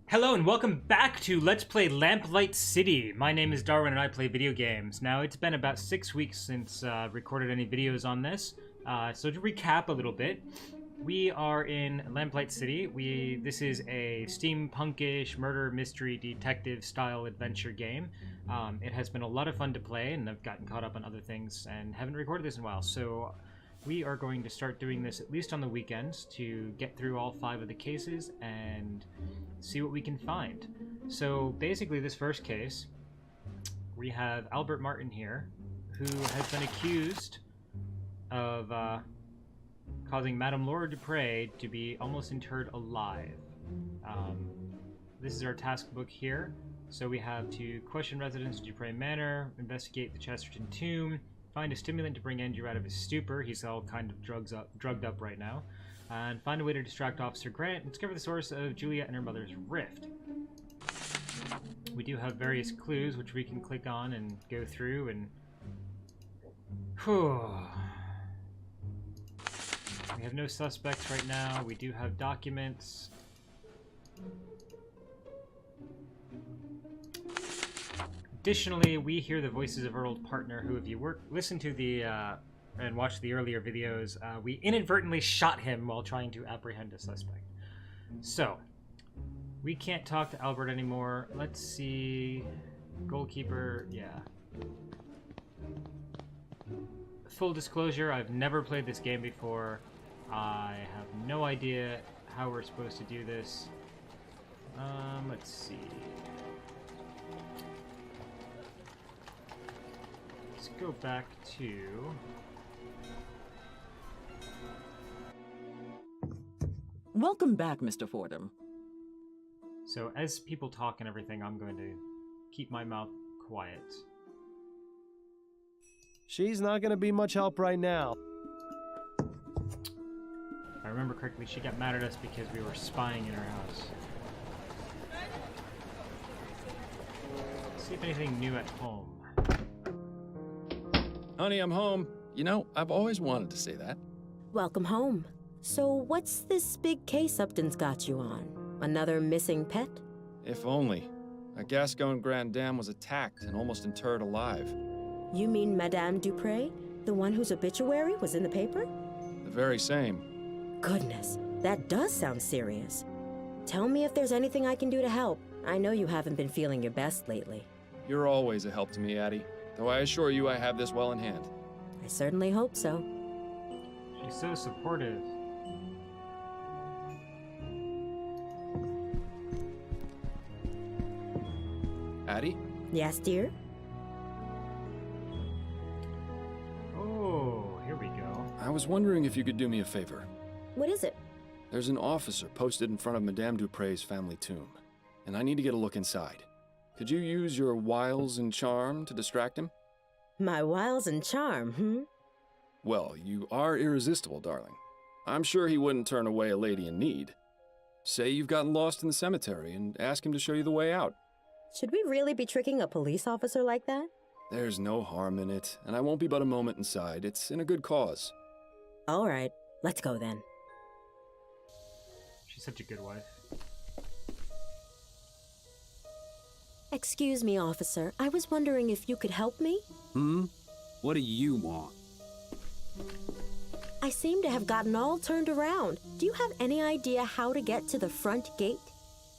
Hello and welcome back to Let's Play Lamplight City. My name is Darwin and I play video games. Now, it's been about 6 weeks since I've recorded any videos on this. So to recap a little bit, we are in Lamplight City. This is a steampunk-ish murder mystery detective style adventure game. It has been a lot of fun to play, and I've gotten caught up on other things and haven't recorded this in a while. So we are going to start doing this at least on the weekends to get through all 5 of the cases and see what we can find. So basically, this first case, we have Albert Martin here, who has been accused of causing Madame Laura Dupre to be almost interred alive. This is our task book here. So we have to question residents of Dupre Manor, investigate the Chesterton tomb, find a stimulant to bring Andrew out of his stupor. He's all kind of drugged up right now. And find a way to distract Officer Grant and discover the source of Juliet and her mother's rift. We do have various clues which we can click on and go through and... We have no suspects right now. We do have documents. Additionally, we hear the voices of our old partner, who, if you listen to the and watch the earlier videos, we inadvertently shot him while trying to apprehend a suspect. So, we can't talk to Albert anymore. Let's see. Goalkeeper, yeah. Full disclosure, I've never played this game before. I have no idea how we're supposed to do this. Let's see. Let's go back to... Welcome back, Mr. Fordham. So, as people talk and everything, I'm going to keep my mouth quiet. She's not going to be much help right now. If I remember correctly, she got mad at us because we were spying in her house. Let's see if anything new at home. Honey, I'm home. You know, I've always wanted to say that. Welcome home. So what's this big case Upton's got you on? Another missing pet? If only. A Gascon Grand Dame was attacked and almost interred alive. You mean Madame Dupre? The one whose obituary was in the paper? The very same. Goodness, that does sound serious. Tell me if there's anything I can do to help. I know you haven't been feeling your best lately. You're always a help to me, Addie. Though I assure you I have this well in hand. I certainly hope so. She's so supportive. Addie? Yes, dear? Oh, here we go. I was wondering if you could do me a favor. What is it? There's an officer posted in front of Madame Dupre's family tomb, and I need to get a look inside. Could you use your wiles and charm to distract him? My wiles and charm, hmm? Well, you are irresistible, darling. I'm sure he wouldn't turn away a lady in need. Say you've gotten lost in the cemetery and ask him to show you the way out. Should we really be tricking a police officer like that? There's no harm in it, and I won't be but a moment inside. It's in a good cause. All right, let's go then. She's such a good wife. Excuse me, officer. I was wondering if you could help me? What do you want? I seem to have gotten all turned around. Do you have any idea how to get to the front gate?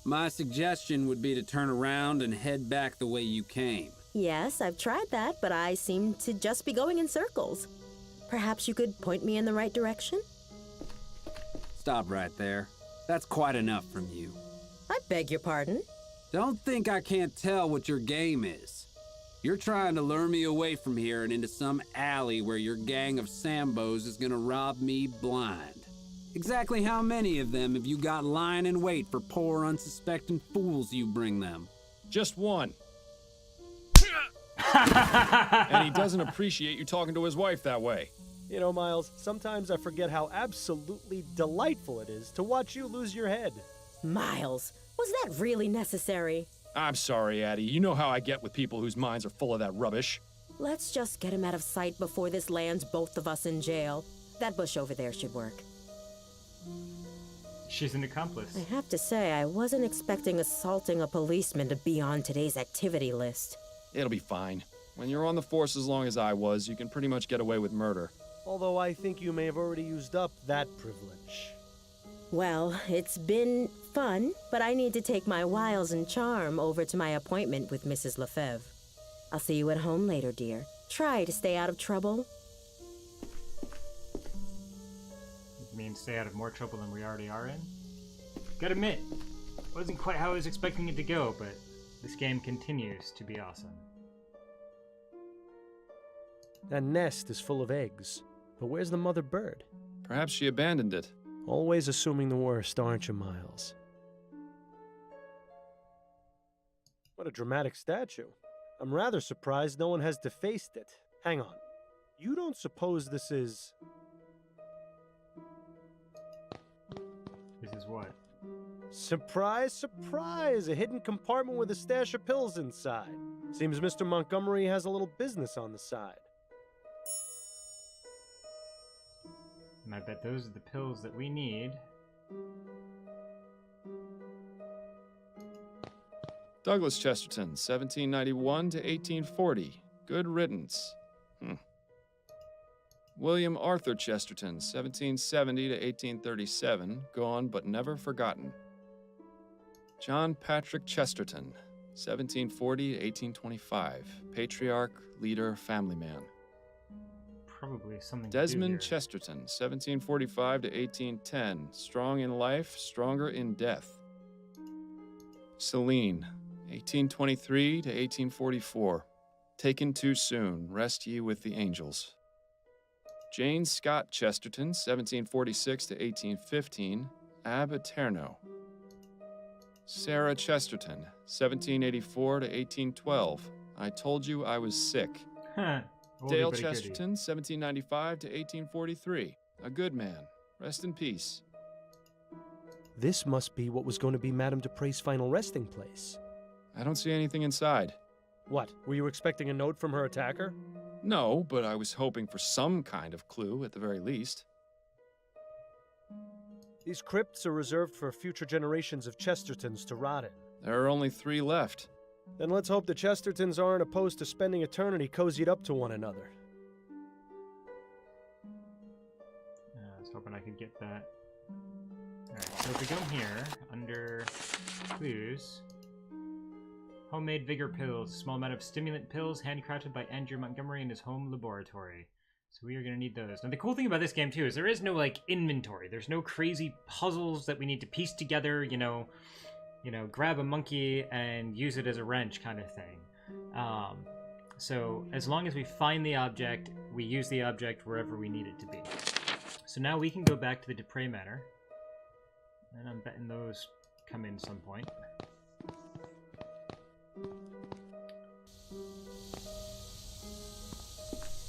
My suggestion would be to turn around and head back the way you came. Yes, I've tried that, but I seem to just be going in circles. Perhaps you could point me in the right direction? Stop right there. That's quite enough from you. I beg your pardon? Don't think I can't tell what your game is. You're trying to lure me away from here and into some alley where your gang of Sambos is gonna rob me blind. Exactly how many of them have you got lying in wait for poor, unsuspecting fools you bring them? Just one. And he doesn't appreciate you talking to his wife that way. You know, Miles, sometimes I forget how absolutely delightful it is to watch you lose your head. Miles, was that really necessary? I'm sorry, Addie. You know how I get with people whose minds are full of that rubbish. Let's just get him out of sight before this lands both of us in jail. That bush over there should work. She's an accomplice. I have to say, I wasn't expecting assaulting a policeman to be on today's activity list. It'll be fine. When you're on the force as long as I was, you can pretty much get away with murder. Although I think you may have already used up that privilege. Well, it's been fun, but I need to take my wiles and charm over to my appointment with Mrs. Lefebvre. I'll see you at home later, dear. Try to stay out of trouble. You mean stay out of more trouble than we already are in? Gotta admit, wasn't quite how I was expecting it to go, but this game continues to be awesome. That nest is full of eggs. But where's the mother bird? Perhaps she abandoned it. Always assuming the worst, aren't you, Miles? What a dramatic statue. I'm rather surprised no one has defaced it. Hang on. You don't suppose this is... This is what? Surprise, surprise! A hidden compartment with a stash of pills inside. Seems Mr. Montgomery has a little business on the side. And I bet those are the pills that we need. Douglas Chesterton, 1791 to 1840. Good riddance. William Arthur Chesterton, 1770 to 1837. Gone but never forgotten. John Patrick Chesterton, 1740 to 1825. Patriarch, leader, family man. Probably something Desmond to do here. Chesterton, 1745 to 1810. Strong in life, stronger in death. Celine, 1823 to 1844. Taken too soon, rest ye with the angels. Jane Scott Chesterton, 1746 to 1815. Ab Eterno. Sarah Chesterton, 1784 to 1812. I told you I was sick. Huh. Dale Chesterton, 1795 to 1843. A good man. Rest in peace. This must be what was going to be Madame Dupre's final resting place. I don't see anything inside. What, were you expecting a note from her attacker? No, but I was hoping for some kind of clue at the very least. These crypts are reserved for future generations of Chestertons to rot in. There are only 3 left. Then let's hope the Chestertons aren't opposed to spending eternity cozied up to one another. I was hoping I could get that. Alright, so if we go here, under clues, homemade vigor pills, small amount of stimulant pills handcrafted by Andrew Montgomery in his home laboratory. So we are going to need those. Now the cool thing about this game too is there is no like inventory. There's no crazy puzzles that we need to piece together, you know, grab a monkey and use it as a wrench kind of thing. So as long as we find the object, we use the object wherever we need it to be. So now we can go back to the Dupre Manor. And I'm betting those come in some point.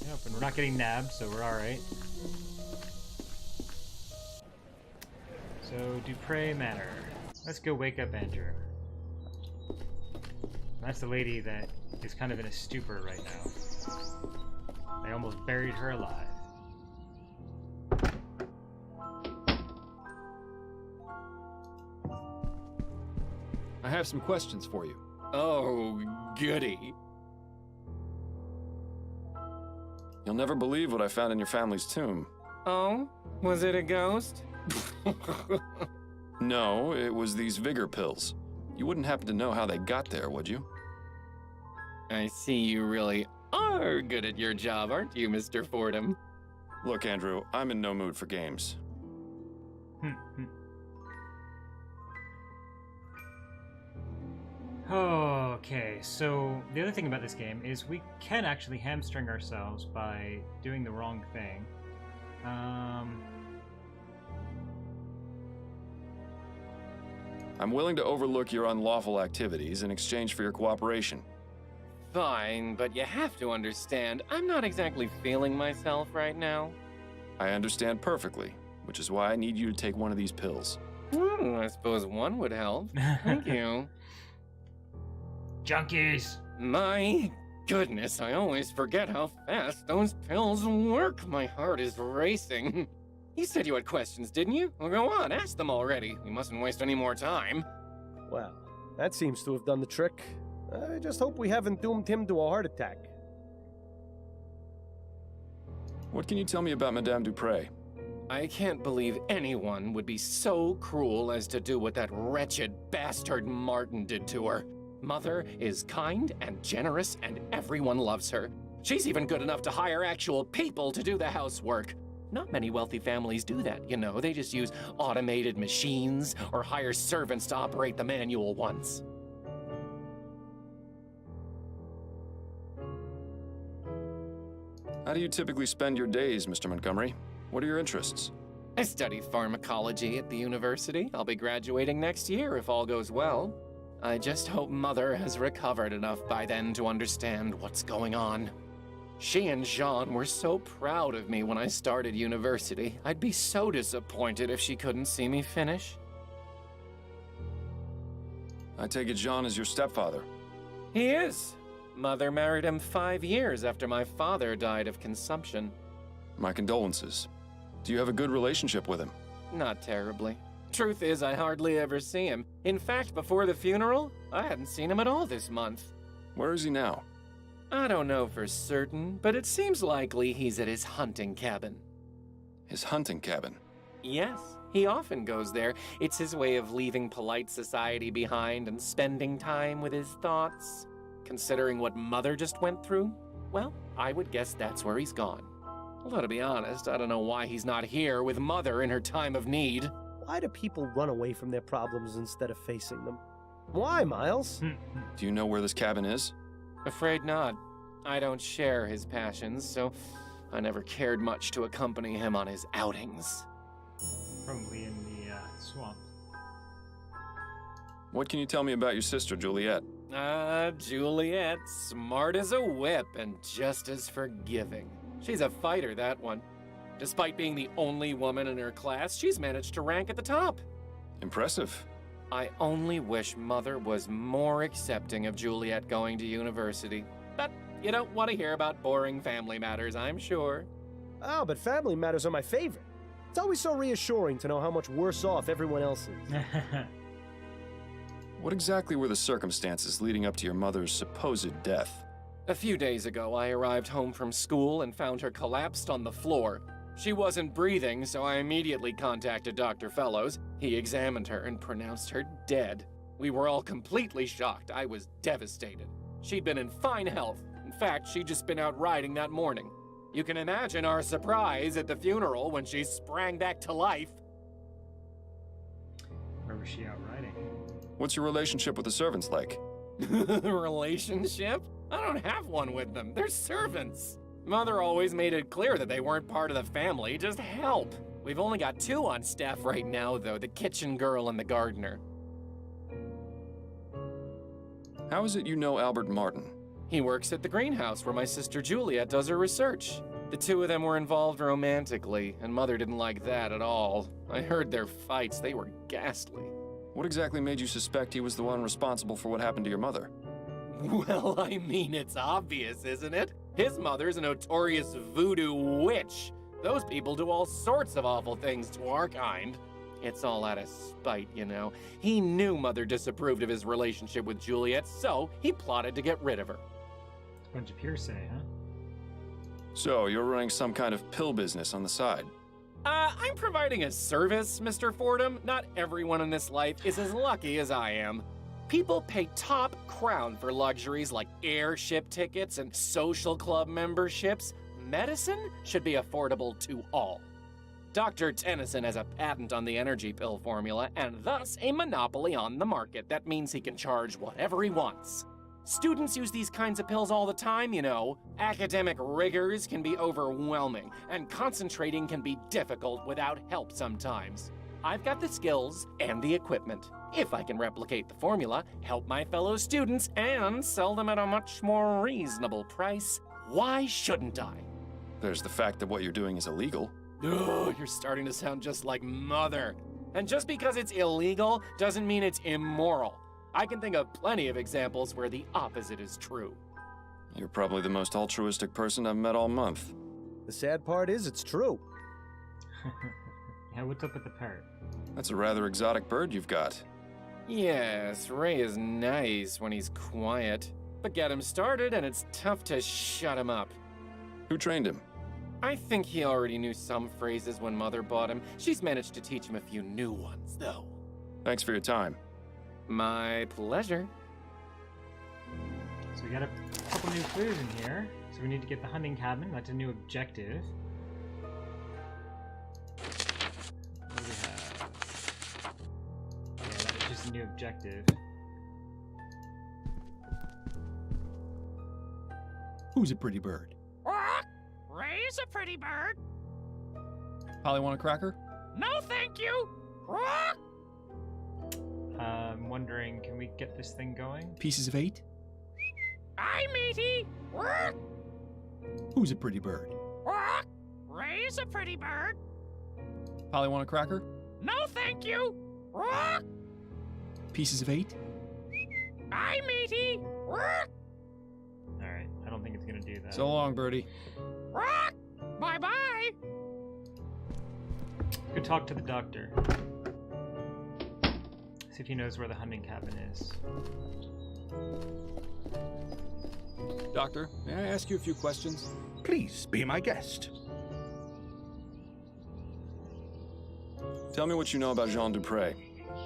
Yep, and we're not getting nabbed, so we're alright. So, Dupre Manor. Let's go wake up Andrew. That's the lady that is kind of in a stupor right now. They almost buried her alive. I have some questions for you. Oh, goody. You'll never believe what I found in your family's tomb. Oh? Was it a ghost? No, it was these vigor pills. You wouldn't happen to know how they got there, would you? I see you really are good at your job, aren't you, Mr. Fordham? Look, Andrew, I'm in no mood for games. Okay, so the other thing about this game is we can actually hamstring ourselves by doing the wrong thing. I'm willing to overlook your unlawful activities in exchange for your cooperation. Fine, but you have to understand, I'm not exactly feeling myself right now. I understand perfectly, which is why I need you to take one of these pills. I suppose one would help. Thank you. Junkies! My goodness, I always forget how fast those pills work. My heart is racing. You said you had questions, didn't you? Well, go on, ask them already. We mustn't waste any more time. Well, that seems to have done the trick. I just hope we haven't doomed him to a heart attack. What can you tell me about Madame Dupre? I can't believe anyone would be so cruel as to do what that wretched bastard Martin did to her. Mother is kind and generous, and everyone loves her. She's even good enough to hire actual people to do the housework. Not many wealthy families do that, you know. They just use automated machines or hire servants to operate the manual ones. How do you typically spend your days, Mr. Montgomery? What are your interests? I study pharmacology at the university. I'll be graduating next year if all goes well. I just hope Mother has recovered enough by then to understand what's going on. She and Jean were so proud of me when I started university. I'd be so disappointed if she couldn't see me finish. I take it Jean is your stepfather. He is. Mother married him 5 years after my father died of consumption. My condolences. Do you have a good relationship with him? Not terribly. Truth is, I hardly ever see him. In fact, before the funeral, I hadn't seen him at all this month. Where is he now? I don't know for certain, but it seems likely he's at his hunting cabin. His hunting cabin? Yes, he often goes there. It's his way of leaving polite society behind and spending time with his thoughts. Considering what Mother just went through, well, I would guess that's where he's gone. Although, to be honest, I don't know why he's not here with Mother in her time of need. Why do people run away from their problems instead of facing them? Why, Miles? Do you know where this cabin is? Afraid not. I don't share his passions, so I never cared much to accompany him on his outings. Probably in the swamp. What can you tell me about your sister, Juliet? Juliet, smart as a whip and just as forgiving. She's a fighter, that one. Despite being the only woman in her class, she's managed to rank at the top. Impressive. I only wish Mother was more accepting of Juliet going to university. But you don't want to hear about boring family matters, I'm sure. Oh, but family matters are my favorite. It's always so reassuring to know how much worse off everyone else is. What exactly were the circumstances leading up to your mother's supposed death? A few days ago, I arrived home from school and found her collapsed on the floor. She wasn't breathing, so I immediately contacted Dr. Fellows. He examined her and pronounced her dead. We were all completely shocked. I was devastated. She'd been in fine health. In fact, she'd just been out riding that morning. You can imagine our surprise at the funeral when she sprang back to life. Where was she out riding? What's your relationship with the servants like? Relationship? I don't have one with them. They're servants. Mother always made it clear that they weren't part of the family, just help. We've only got 2 on staff right now, though, the kitchen girl and the gardener. How is it you know Albert Martin? He works at the greenhouse where my sister Juliet does her research. The 2 of them were involved romantically, and Mother didn't like that at all. I heard their fights. They were ghastly. What exactly made you suspect he was the one responsible for what happened to your mother? Well, I mean, it's obvious, isn't it? His mother's a notorious voodoo witch. Those people do all sorts of awful things to our kind. It's all out of spite, you know. He knew Mother disapproved of his relationship with Juliet, so he plotted to get rid of her. Bunch of hearsay, huh? So, you're running some kind of pill business on the side? I'm providing a service, Mr. Fordham. Not everyone in this life is as lucky as I am. People pay top crown for luxuries like airship tickets and social club memberships. Medicine should be affordable to all. Dr. Tennyson has a patent on the energy pill formula and thus a monopoly on the market. That means he can charge whatever he wants. Students use these kinds of pills all the time, you know. Academic rigors can be overwhelming, and concentrating can be difficult without help sometimes. I've got the skills and the equipment. If I can replicate the formula, help my fellow students, and sell them at a much more reasonable price, why shouldn't I? There's the fact that what you're doing is illegal. Ugh, you're starting to sound just like Mother. And just because it's illegal doesn't mean it's immoral. I can think of plenty of examples where the opposite is true. You're probably the most altruistic person I've met all month. The sad part is it's true. Yeah, what's up with the parrot? That's a rather exotic bird you've got. Yes, Ray is nice when he's quiet. But get him started and it's tough to shut him up. Who trained him? I think he already knew some phrases when Mother bought him. She's managed to teach him a few new ones, though. Thanks for your time. My pleasure. So we got a couple new clues in here. So we need to get the hunting cabin. That's a new objective. What do we have? Yeah, that is just a new objective. Who's a pretty bird? Ray's a pretty bird. Polly want a cracker? No, thank you. I'm wondering, can we get this thing going? Pieces of 8? Hi, matey. Who's a pretty bird? Ray's a pretty bird. Polly want a cracker? No, thank you. Pieces of 8? Hi, matey. Alright, I don't think it's gonna do that. So long, birdie. Bye-bye. Go talk to the doctor. See if he knows where the hunting cabin is. Doctor, may I ask you a few questions? Please be my guest. Tell me what you know about Jean Dupre.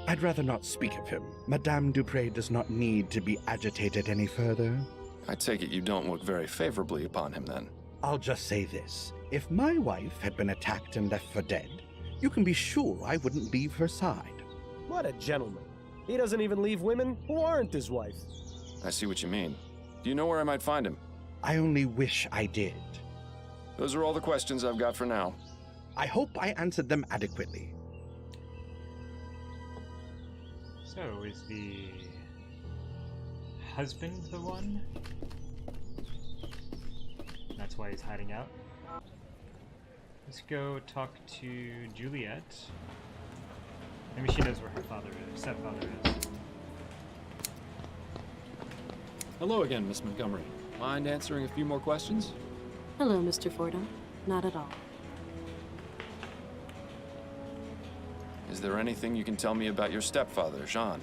I'd rather not speak of him. Madame Dupre does not need to be agitated any further. I take it you don't look very favorably upon him, then. I'll just say this. If my wife had been attacked and left for dead, you can be sure I wouldn't leave her side. What a gentleman. He doesn't even leave women who aren't his wife. I see what you mean. Do you know where I might find him? I only wish I did. Those are all the questions I've got for now. I hope I answered them adequately. So, is the husband the one? That's why he's hiding out. Let's go talk to Juliet. Maybe she knows where her stepfather is. Hello again, Miss Montgomery. Mind answering a few more questions? Hello, Mr. Fordham. Not at all. Is there anything you can tell me about your stepfather, Jean?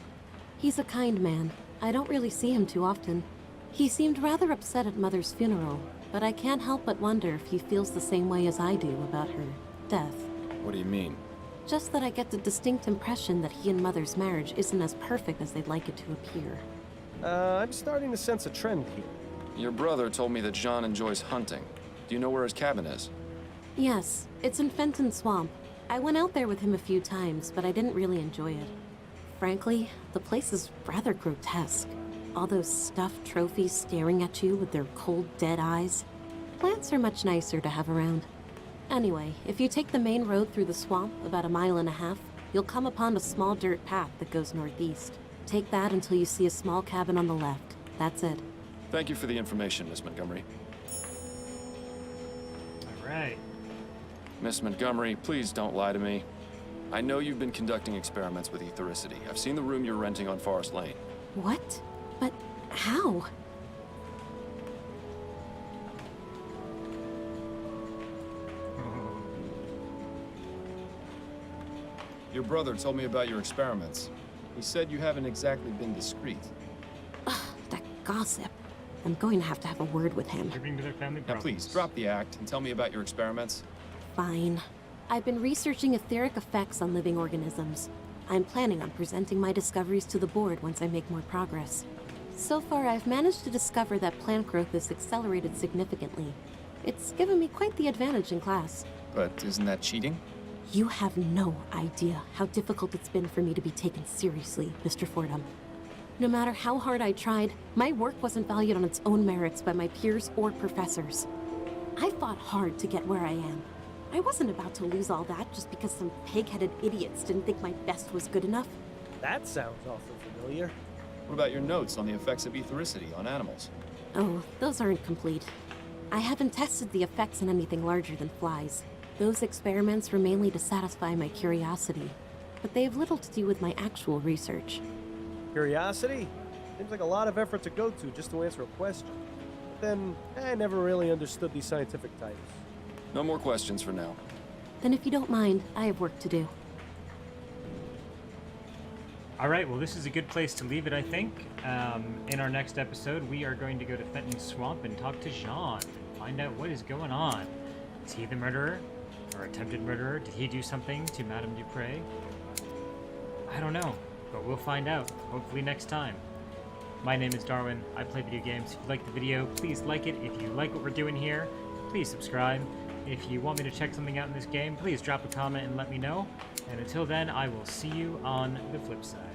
He's a kind man. I don't really see him too often. He seemed rather upset at Mother's funeral, but I can't help but wonder if he feels the same way as I do about her death. What do you mean? Just that I get the distinct impression that he and Mother's marriage isn't as perfect as they'd like it to appear. I'm starting to sense a trend here. Your brother told me that Jean enjoys hunting. Do you know where his cabin is? Yes, it's in Fenton Swamp. I went out there with him a few times, but I didn't really enjoy it. Frankly, the place is rather grotesque. All those stuffed trophies staring at you with their cold, dead eyes. Plants are much nicer to have around. Anyway, if you take the main road through the swamp about 1.5 miles, you'll come upon a small dirt path that goes northeast. Take that until you see a small cabin on the left. That's it. Thank you for the information, Miss Montgomery. Alright. Miss Montgomery, please don't lie to me. I know you've been conducting experiments with ethericity. I've seen the room you're renting on Forest Lane. What? But how? Your brother told me about your experiments. He said you haven't exactly been discreet. Ugh, that gossip. I'm going to have a word with him. Contributing to their family Now problems. please, drop the act and tell me about your experiments. Fine. I've been researching etheric effects on living organisms. I'm planning on presenting my discoveries to the board once I make more progress. So far, I've managed to discover that plant growth is accelerated significantly. It's given me quite the advantage in class. But isn't that cheating? You have no idea how difficult it's been for me to be taken seriously, Mr. Fordham. No matter how hard I tried, my work wasn't valued on its own merits by my peers or professors. I fought hard to get where I am. I wasn't about to lose all that just because some pig-headed idiots didn't think my best was good enough. That sounds awful familiar. What about your notes on the effects of ethericity on animals? Oh, those aren't complete. I haven't tested the effects on anything larger than flies. Those experiments were mainly to satisfy my curiosity, but they have little to do with my actual research. Curiosity? Seems like a lot of effort to go to just to answer a question. But then, I never really understood these scientific titles. No more questions for now. Then if you don't mind, I have work to do. Alright, well this is a good place to leave it, I think. In our next episode, we are going to go to Fenton Swamp and talk to Jean. Find out what is going on. Is he the murderer? Or attempted murderer? Did he do something to Madame Dupre? I don't know, but we'll find out, hopefully next time. My name is Darwin, I play video games. If you like the video, please like it. If you like what we're doing here, please subscribe. If you want me to check something out in this game, please drop a comment and let me know. And until then, I will see you on the flip side.